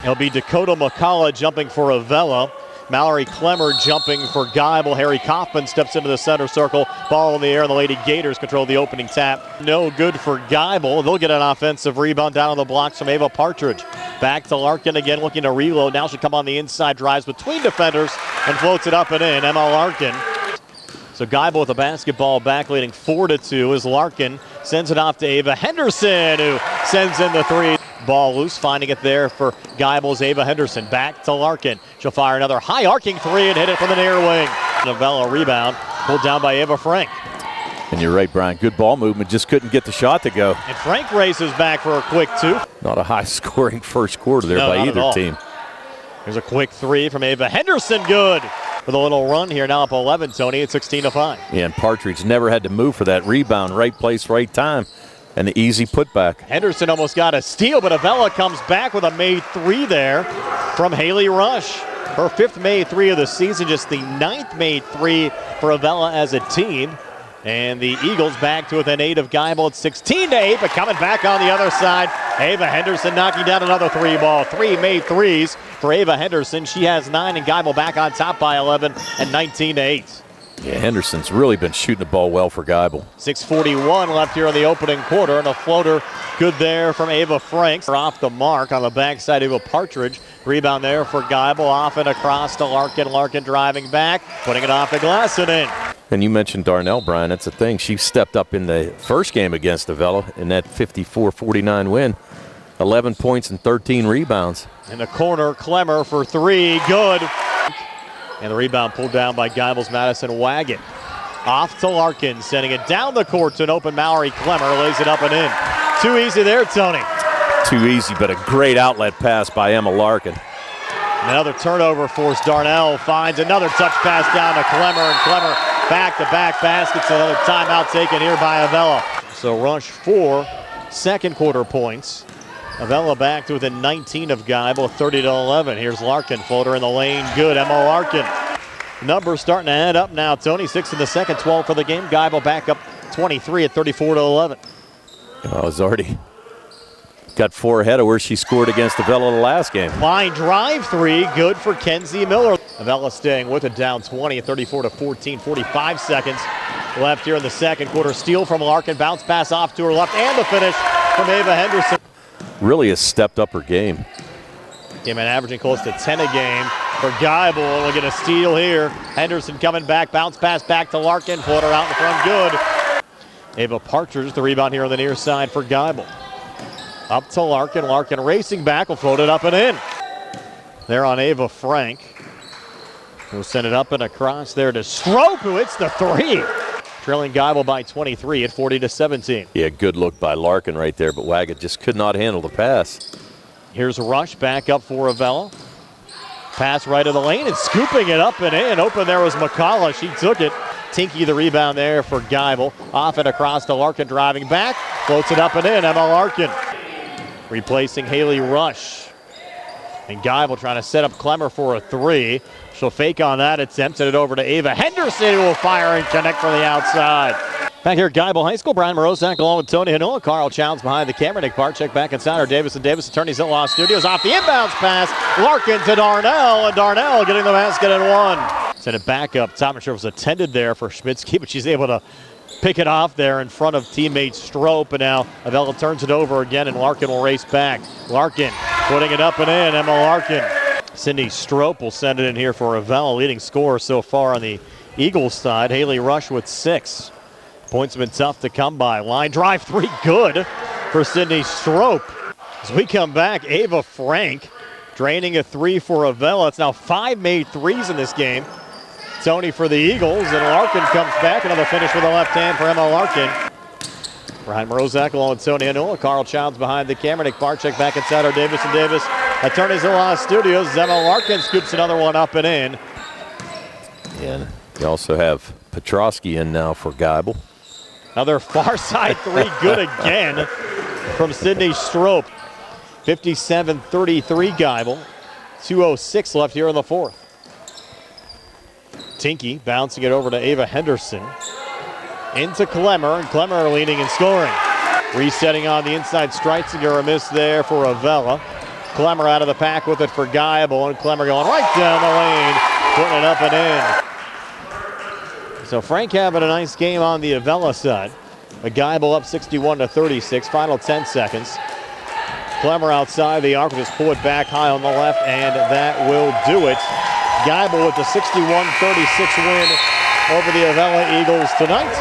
It'll be Dakota McCullough jumping for Avella. Mallory Clemmer jumping for Geibel. Harry Kaufman steps into the center circle. Ball in the air, and the Lady Gators control the opening tap. No good for Geibel. They'll get an offensive rebound down on the blocks from Ava Partridge. Back to Larkin again, looking to reload. Now she'll come on the inside, drives between defenders, and floats it up and in. Emma Larkin. So Geibel with the basketball back, leading 4-2 as Larkin sends it off to Ava Henderson, who sends in the three. Ball loose, finding it there for Geibel's Ava Henderson. Back to Larkin. She'll fire another high arcing three and hit it from the near wing. Avella rebound, pulled down by Ava Frank. And you're right, Brian. Good ball movement, just couldn't get the shot to go. And Frank races back for a quick two. Not a high-scoring first quarter there by either team. Here's a quick three from Ava Henderson, good. With a little run here, now up 11, Tony, at 16-5. Yeah, and Partridge never had to move for that rebound. Right place, right time. And the easy putback. Henderson almost got a steal, but Avella comes back with a made three there from Haley Rush. Her fifth made three of the season, just the ninth made three for Avella as a team. And the Eagles back to within 8 of Geibel at 16-8, but coming back on the other side, Ava Henderson knocking down another three ball. 3 made threes for Ava Henderson. She has 9, and Geibel back on top by 11 and 19-8. Yeah, Henderson's really been shooting the ball well for Geibel. 6:41 left here in the opening quarter, and a floater good there from Ava Franks. Off the mark on the backside of a Partridge. Rebound there for Geibel, off and across to Larkin. Larkin driving back, putting it off the glass and in. And you mentioned Darnell, Brian. That's the thing. She stepped up in the first game against Avella in that 54-49 win. 11 points and 13 rebounds. In the corner, Clemmer for three, good. And the rebound pulled down by Geibel's Madison Wagon. Off to Larkin, sending it down the court to an open Mallory Clemmer. Lays it up and in. Too easy there, Tony. Too easy, but a great outlet pass by Emma Larkin. Another turnover forced Darnell. Finds another touch pass down to Clemmer, and Clemmer back-to-back baskets. Another timeout taken here by Avella. So Rush 4 second quarter points. Avella back to within 19 of Geibel, 30-11. Here's Larkin, floater in the lane, good. Emma Larkin. Numbers starting to add up now, Tony. 6 in the second, 12 for the game. Geibel back up 23 at 34-11. Oh, it's already got 4 ahead of where she scored against Avella the last game. Line drive three, good for Kenzie Miller. Avella staying with it, down 20 at 34-14, 45 seconds left here in the second quarter. Steal from Larkin, bounce pass off to her left, and the finish from Ava Henderson. Really has stepped up her game. Came in averaging close to 10 a game for Geibel. We'll get a steal here. Henderson coming back, bounce pass back to Larkin, floater out in front, good. Ava Partridge, the rebound here on the near side for Geibel. Up to Larkin, Larkin racing back, will float it up and in. There on Ava Frank. We'll send it up and across there to Strope, who hits the three. Trailing Geibel by 23 at 40-17. Yeah, good look by Larkin right there, but Waggett just could not handle the pass. Here's Rush back up for Avella. Pass right of the lane and scooping it up and in. Open there was McCullough. She took it. Tinky the rebound there for Geibel. Off and across to Larkin driving back. Floats it up and in. Emma Larkin replacing Haley Rush. And Geibel trying to set up Clemmer for a three. She'll fake on that attempt, send it over to Ava Henderson, who will fire and connect from the outside. Back here at Geibel High School, Brian Morozak along with Tony Hanola. Carl Childs behind the camera. Nick Barczyk back inside our Davis attorneys at Law Studios. Off the inbounds pass, Larkin to Darnell, and Darnell getting the basket and one. Send it back up. Top, not sure it was attended there for Schmitzky, but she's able to pick it off there in front of teammate Strope, and now Avella turns it over again, and Larkin will race back. Larkin putting it up and in. Emma Larkin. Sydney Strope will send it in here for Avella, leading scorer so far on the Eagles side. Haley Rush with 6. Points have been tough to come by. Line drive three, good for Sydney Strope. As we come back, Ava Frank draining a three for Avella. It's now 5 made threes in this game. Tony for the Eagles, and Larkin comes back. Another finish with the left hand for Emma Larkin. Brian Morozak along with Tony Hanola. Carl Childs behind the camera. Nick Barczyk back inside our Davis attorneys at Law Studios. Emma Larkin scoops another one up and in. And you also have Petrosky in now for Geibel. Another far side three, good again from Sydney Strope. 57-33 Geibel. 2:06 left here in the fourth. Tinky bouncing it over to Ava Henderson. Into Clemmer, and Clemmer leading and scoring. Resetting on the inside, Streitzinger, a miss there for Avella. Clemmer out of the pack with it for Geibel, and Clemmer going right down the lane, putting it up and in. So Frank having a nice game on the Avella side. A Geibel up 61-36, final 10 seconds. Clemmer outside the arc, just pull it back high on the left, and that will do it. Geibel with the 61-36 win over the Avella Eagles tonight.